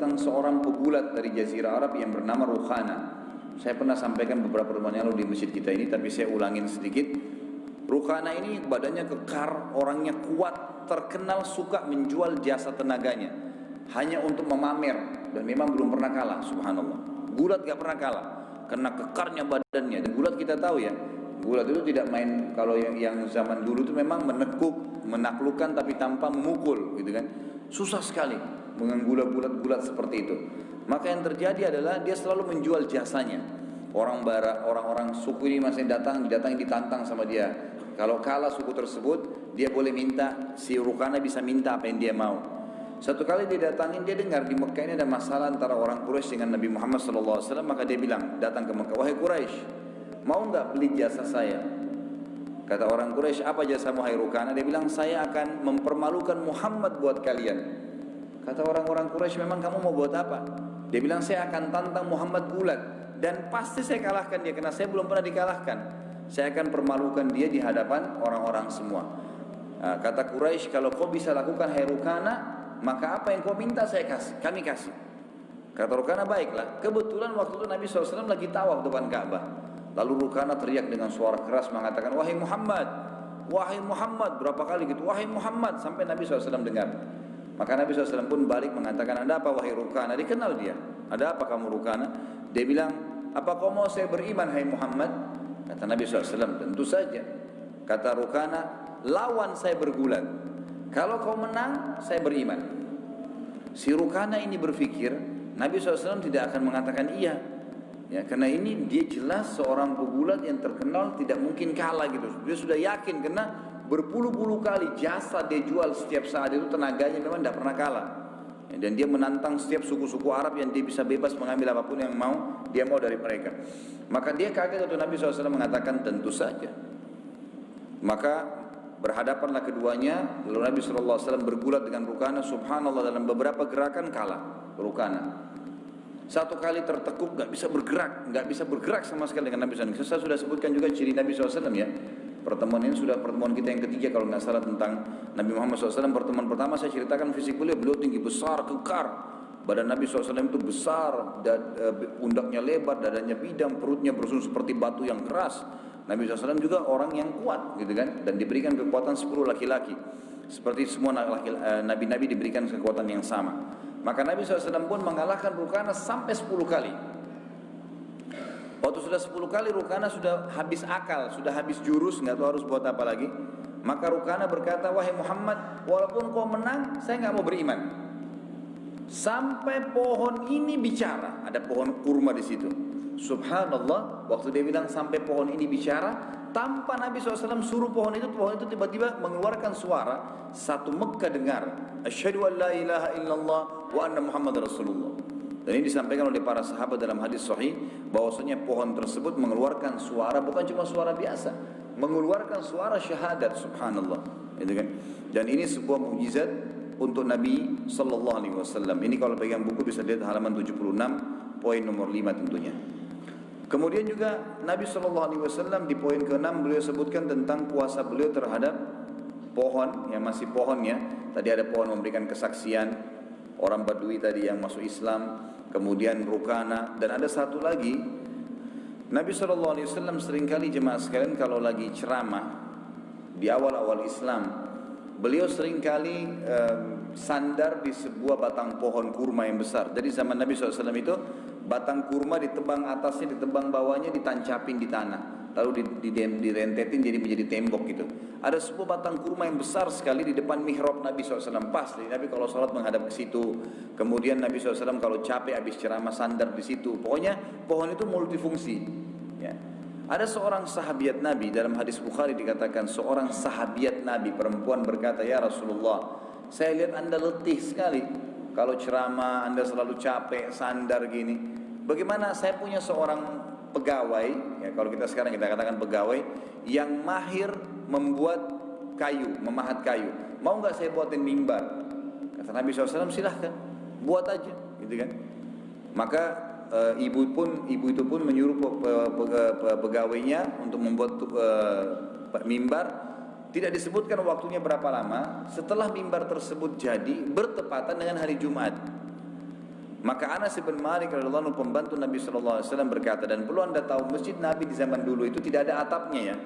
tentang seorang pegulat dari Jazirah Arab yang bernama Rukhana. Saya pernah sampaikan beberapa pertemuan yang lalu di masjid kita ini, tapi saya ulangin sedikit. Rukhana ini badannya kekar, orangnya kuat, terkenal suka menjual jasa tenaganya hanya untuk memamer, dan memang belum pernah kalah, subhanallah. Gulat gak pernah kalah karena kekarnya badannya. Dan gulat kita tahu ya, gulat itu tidak main. Kalau yang zaman dulu itu memang menekuk, menaklukkan tapi tanpa memukul, gitu kan. Susah sekali dengan gulat-gulat seperti itu. Maka yang terjadi adalah dia selalu menjual jasanya. Orang-orang suku ini masih didatangi ditantang sama dia. Kalau kalah suku tersebut, dia boleh minta, si Rukhana bisa minta apa yang dia mau. Satu kali didatangin, dia dengar di Mekah ini ada masalah antara orang Quraisy dengan Nabi Muhammad SAW. Maka dia bilang, datang ke Mekah, wahai Quraisy, mau nggak beli jasa saya? Kata orang Quraisy, apa jasamu hai Rukhana? Dia bilang, saya akan mempermalukan Muhammad buat kalian. Kata orang-orang Quraisy, memang kamu mau buat apa? Dia bilang, saya akan tantang Muhammad gulat, dan pasti saya kalahkan dia, karena saya belum pernah dikalahkan. Saya akan permalukan dia di hadapan orang-orang semua. Nah, kata Quraisy, kalau kau bisa lakukan hai Rukhana, maka apa yang kau minta kami kasih. Kata Rukhana, baiklah. Kebetulan waktu itu Nabi SAW lagi tawaf depan Ka'bah. Lalu Rukhana teriak dengan suara keras mengatakan, wahai Muhammad, wahai Muhammad, berapa kali gitu, wahai Muhammad, sampai Nabi SAW dengar. Maka Nabi SAW pun balik mengatakan, ada apa wahai Rukhana? Dikenal dia, ada apa kamu Rukhana? Dia bilang, apa kau mau saya beriman hai Muhammad? Kata Nabi SAW, tentu saja. Kata Rukhana, lawan saya bergulat, kalau kau menang saya beriman. Si Rukhana ini berpikir Nabi SAW tidak akan mengatakan iya, ya, karena ini dia jelas seorang pegulat yang terkenal, tidak mungkin kalah gitu. Dia sudah yakin karena berpuluh-puluh kali jasa dia jual setiap saat itu, tenaganya memang tidak pernah kalah. Ya, dan dia menantang setiap suku-suku Arab yang dia bisa bebas mengambil apapun yang dia mau dari mereka. Maka dia kaget waktu Nabi SAW mengatakan tentu saja. Maka berhadapanlah keduanya, lalu Nabi SAW bergulat dengan Rukhana. Subhanallah, dalam beberapa gerakan kalah Rukhana. Satu kali tertekuk, nggak bisa bergerak sama sekali dengan Nabi SAW. Saya sudah sebutkan juga ciri Nabi SAW ya. Pertemuan ini sudah pertemuan kita yang ketiga kalau nggak salah tentang Nabi Muhammad SAW. Pertemuan pertama saya ceritakan fisik beliau tinggi besar, kekar. Badan Nabi SAW itu besar, pundaknya lebar, dadanya bidang, perutnya bersusun seperti batu yang keras. Nabi SAW juga orang yang kuat gitu kan, dan diberikan kekuatan 10 laki-laki. Seperti semua nabi-nabi diberikan kekuatan yang sama. Maka Nabi SAW pun mengalahkan Rukhana sampai 10 kali. Waktu sudah 10 kali Rukhana sudah habis akal, sudah habis jurus, nggak tahu harus buat apa lagi. Maka Rukhana berkata, wahai Muhammad, walaupun kau menang, saya nggak mau beriman. Sampai pohon ini bicara, ada pohon kurma di situ. Subhanallah, waktu dia bilang sampai pohon ini bicara, tanpa Nabi SAW suruh pohon itu tiba-tiba mengeluarkan suara. Satu Mekah dengar, asyhadu an la ilaha illallah wa anna Muhammad Rasulullah. Dan ini disampaikan oleh para sahabat dalam hadis sahih, bahwasanya pohon tersebut mengeluarkan suara, bukan cuma suara biasa, mengeluarkan suara syahadat. Subhanallah, gitu kan? Dan ini sebuah mukjizat untuk Nabi Sallallahu Alaihi Wasallam. Ini kalau pegang buku bisa lihat halaman 76, poin nomor 5 tentunya. Kemudian juga Nabi Sallallahu Alaihi Wasallam di poin ke-6 beliau sebutkan tentang kuasa beliau terhadap pohon, yang masih pohonnya. Tadi ada pohon memberikan kesaksian, orang Badui tadi yang masuk Islam, kemudian Rukhana, dan ada satu lagi. Nabi Sallallahu Alaihi Wasallam seringkali jemaah sekalian kalau lagi ceramah di awal-awal Islam, beliau seringkali sandar di sebuah batang pohon kurma yang besar. Jadi zaman Nabi SAW itu batang kurma ditebang atasnya, ditebang bawahnya, ditancapin di tanah, lalu direntetin jadi menjadi tembok gitu. Ada sebuah batang kurma yang besar sekali di depan mihrab Nabi SAW. Pas jadi Nabi kalau sholat menghadap ke situ. Kemudian Nabi SAW kalau capek habis ceramah sandar di situ. Pokoknya pohon itu multifungsi. Ya. Ada seorang sahabiat Nabi, dalam hadis Bukhari dikatakan seorang sahabiat Nabi perempuan berkata, ya Rasulullah, saya lihat anda letih sekali kalau ceramah, anda selalu capek sandar gini. Bagaimana saya punya seorang pegawai, ya kalau kita sekarang kita katakan pegawai yang mahir membuat kayu, memahat kayu. Mau nggak saya buatin mimbar? Kata Nabi SAW, silahkan, buat aja, gitu kan? Maka ibu itu pun menyuruh pegawainya untuk membuat mimbar. Tidak disebutkan waktunya berapa lama. Setelah mimbar tersebut jadi bertepatan dengan hari Jumat. Maka Anas bin Malik radhiyallahu anhu pembantu Nabi sallallahu alaihi wasallam berkata, dan perlu Anda tahu masjid Nabi di zaman dulu itu tidak ada atapnya ya.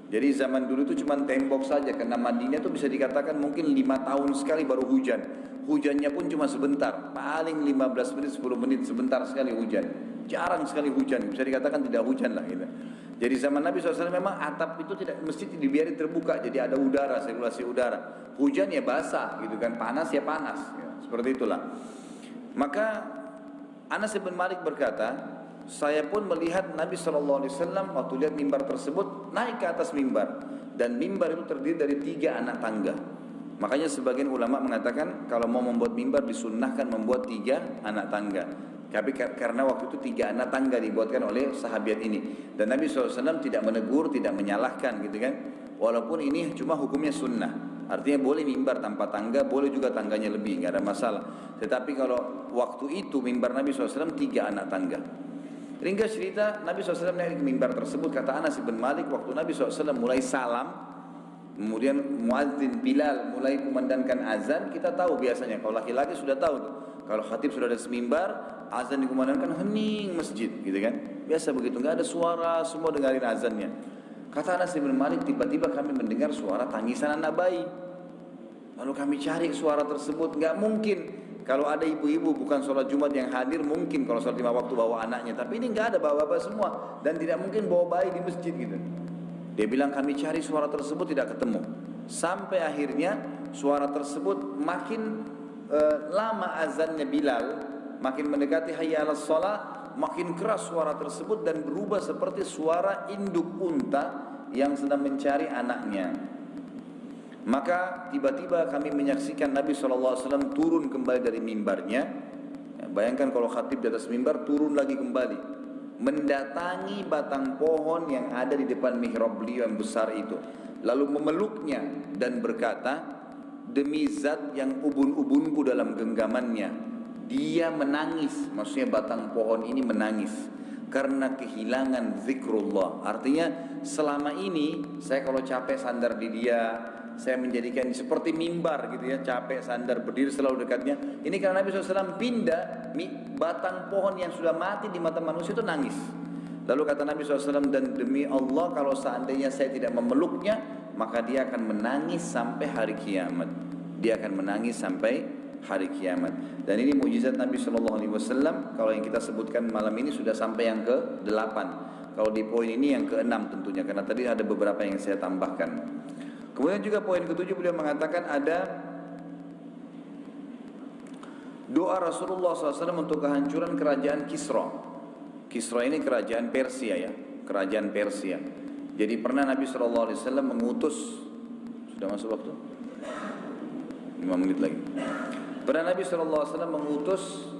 Jadi zaman dulu itu cuma tembok saja, karena Madinah itu bisa dikatakan mungkin 5 tahun sekali baru hujan. Hujannya pun cuma sebentar, paling 15 menit, 10 menit, sebentar sekali hujan. Jarang sekali hujan, bisa dikatakan tidak hujan lah gitu. Jadi zaman Nabi SAW memang atap itu tidak mesti dibiarkan terbuka, jadi ada udara, sirkulasi udara. Hujan ya basah gitu kan, panas ya panas, ya, seperti itulah. Maka Anas bin Malik berkata, saya pun melihat Nabi SAW waktu lihat mimbar tersebut naik ke atas mimbar, dan mimbar itu terdiri dari 3 anak tangga. Makanya sebagian ulama mengatakan kalau mau membuat mimbar disunnahkan membuat 3 anak tangga. Tapi karena waktu itu 3 anak tangga dibuatkan oleh sahabat ini, dan Nabi SAW tidak menegur, tidak menyalahkan gitu kan. Walaupun ini cuma hukumnya sunnah, artinya boleh mimbar tanpa tangga, boleh juga tangganya lebih, nggak ada masalah. Tetapi kalau waktu itu mimbar Nabi SAW 3 anak tangga. Ringkas cerita, Nabi SAW naik ke mimbar tersebut, kata Anas bin Malik, waktu Nabi SAW mulai salam, kemudian muadzin Bilal mulai kumandangkan azan, kita tahu biasanya, kalau laki-laki sudah tahu tuh, kalau khatib sudah ada semimbar, azan dikumandangkan, hening masjid, gitu kan? Biasa begitu, nggak ada suara, semua dengarin azannya. Kata Anas bin Malik, tiba-tiba kami mendengar suara tangisan anak bayi. Lalu kami cari suara tersebut, nggak mungkin. Kalau ada ibu-ibu bukan sholat Jumat yang hadir, mungkin kalau sholat 5 waktu bawa anaknya. Tapi ini nggak ada, bawa-bawa semua, dan tidak mungkin bawa bayi di masjid gitu. Dia bilang kami cari suara tersebut tidak ketemu. Sampai akhirnya suara tersebut makin lama azannya Bilal, makin mendekati hayya 'alas shalah, makin keras suara tersebut dan berubah seperti suara induk unta yang sedang mencari anaknya. Maka tiba-tiba kami menyaksikan Nabi SAW turun kembali dari mimbarnya. Ya, bayangkan kalau khatib di atas mimbar turun lagi kembali, mendatangi batang pohon yang ada di depan mihrab beliau yang besar itu, lalu memeluknya dan berkata, demi zat yang ubun-ubunku dalam genggamannya, dia menangis. Maksudnya batang pohon ini menangis karena kehilangan zikrullah. Artinya selama ini saya kalau capek sandar di dia, saya menjadikan seperti mimbar gitu ya, capek sandar berdiri selalu dekatnya. Ini karena Nabi SAW pindah, batang pohon yang sudah mati di mata manusia itu nangis. Lalu kata Nabi SAW, dan demi Allah kalau seandainya saya tidak memeluknya, maka dia akan menangis sampai hari kiamat. Dia akan menangis sampai hari kiamat. Dan ini mujizat Nabi SAW. Kalau yang kita sebutkan malam ini sudah sampai yang ke-8. Kalau di poin ini yang ke-6 tentunya, karena tadi ada beberapa yang saya tambahkan. Kemudian juga poin ke-7 beliau mengatakan ada doa Rasulullah SAW untuk kehancuran kerajaan Kisra. Kisra ini kerajaan Persia ya, kerajaan Persia. Jadi pernah Nabi SAW mengutus, sudah masuk waktu? 5 menit lagi. Pernah Nabi SAW mengutus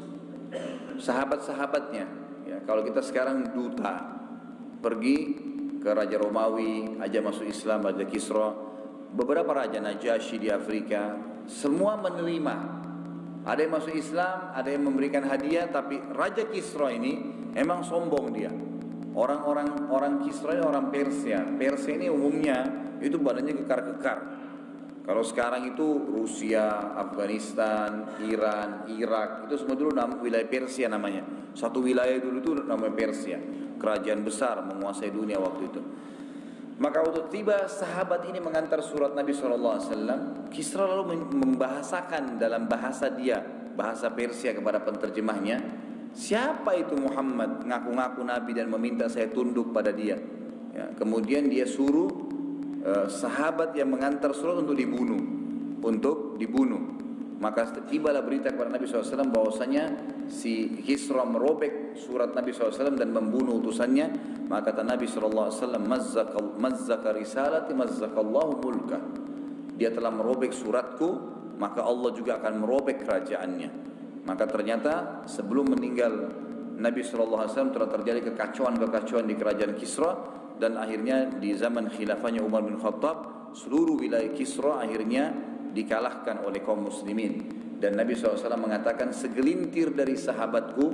sahabat-sahabatnya. Ya, kalau kita sekarang duta, pergi ke Raja Romawi, aja masuk Islam, Raja Kisra. Beberapa raja, Najasyi di Afrika, semua menerima. Ada yang masuk Islam, ada yang memberikan hadiah, tapi Raja Kisra ini emang sombong dia. Orang Kisra ini orang Persia. Persia ini umumnya itu badannya kekar-kekar. Kalau sekarang itu Rusia, Afghanistan, Iran, Irak, itu semua dulu wilayah Persia namanya. Satu wilayah dulu itu namanya Persia. Kerajaan besar menguasai dunia waktu itu. Maka waktu tiba sahabat ini mengantar surat Nabi SAW, Kisra lalu membahasakan dalam bahasa dia, bahasa Persia kepada penterjemahnya, siapa itu Muhammad, ngaku-ngaku Nabi dan meminta saya tunduk pada dia. Ya, kemudian dia suruh sahabat yang mengantar surat untuk dibunuh. Maka tibalah berita kepada Nabi SAW bahwasanya si Kisra merobek surat Nabi SAW dan membunuh utusannya. Maka kata Nabi SAW, mazzaka risalati mazzakallahu mulka. Dia telah merobek suratku, maka Allah juga akan merobek kerajaannya. Maka ternyata sebelum meninggal Nabi SAW telah terjadi kekacauan di kerajaan Kisra. Dan akhirnya di zaman khilafahnya Umar bin Khattab, seluruh wilayah Kisra akhirnya dikalahkan oleh kaum muslimin. Dan Nabi SAW mengatakan segelintir dari sahabatku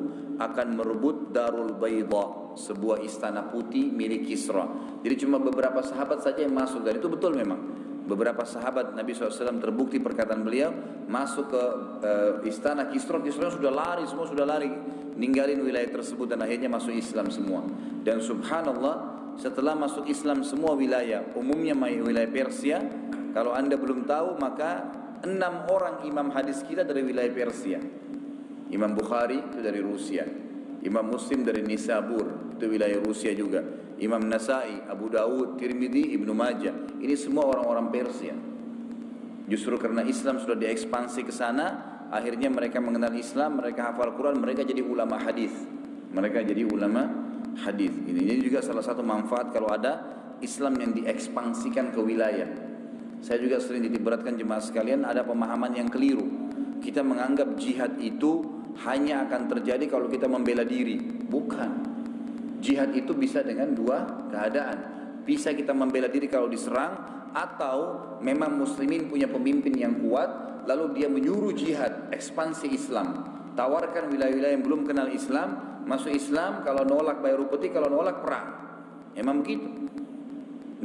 akan merebut Darul Bayda, sebuah istana putih milik Kisra. Jadi cuma beberapa sahabat saja yang masuk, dan itu betul memang. Beberapa sahabat Nabi SAW terbukti perkataan beliau masuk ke istana Kisra. Kisra sudah lari, semua sudah lari, ninggalin wilayah tersebut dan akhirnya masuk Islam semua. Dan subhanallah, setelah masuk Islam semua wilayah, umumnya wilayah Persia, kalau anda belum tahu maka 6 orang imam hadis kita dari wilayah Persia. Imam Bukhari itu dari Rusia, Imam Muslim dari Nisabur, itu wilayah Rusia juga. Imam Nasai, Abu Dawud, Tirmidzi, Ibnu Majah, ini semua orang-orang Persia. Justru karena Islam sudah diekspansi ke sana, akhirnya mereka mengenal Islam, mereka hafal Quran, mereka jadi ulama hadis. Mereka jadi ulama hadis. Ini juga salah satu manfaat kalau ada Islam yang diekspansikan ke wilayah. Saya juga sering ditiberatkan jemaah sekalian, ada pemahaman yang keliru. Kita menganggap jihad itu hanya akan terjadi kalau kita membela diri. Bukan. Jihad itu bisa dengan dua keadaan. Bisa kita membela diri kalau diserang, atau memang muslimin punya pemimpin yang kuat, lalu dia menyuruh jihad, ekspansi Islam. Tawarkan wilayah-wilayah yang belum kenal Islam, masuk Islam, kalau nolak bayar upeti, kalau nolak perang. Memang begitu.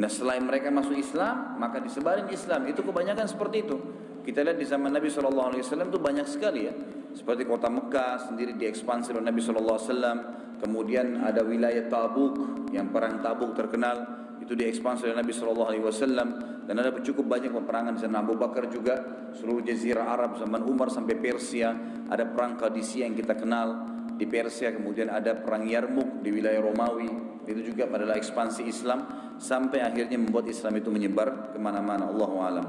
Nah, selain mereka masuk Islam, maka disebarin Islam. Itu kebanyakan seperti itu. Kita lihat di zaman Nabi SAW itu banyak sekali ya. Seperti kota Mekah sendiri diekspansi oleh Nabi SAW. Kemudian ada wilayah Tabuk, yang perang Tabuk terkenal, itu diekspansi oleh Nabi SAW. Dan ada cukup banyak peperangan di sana. Abu Bakar juga, seluruh jazirah Arab zaman Umar sampai Persia. Ada perang Qadisiyah yang kita kenal di Persia. Kemudian ada perang Yarmuk di wilayah Romawi. Itu juga adalah ekspansi Islam sampai akhirnya membuat Islam itu menyebar kemana-mana. Allahu a'lam.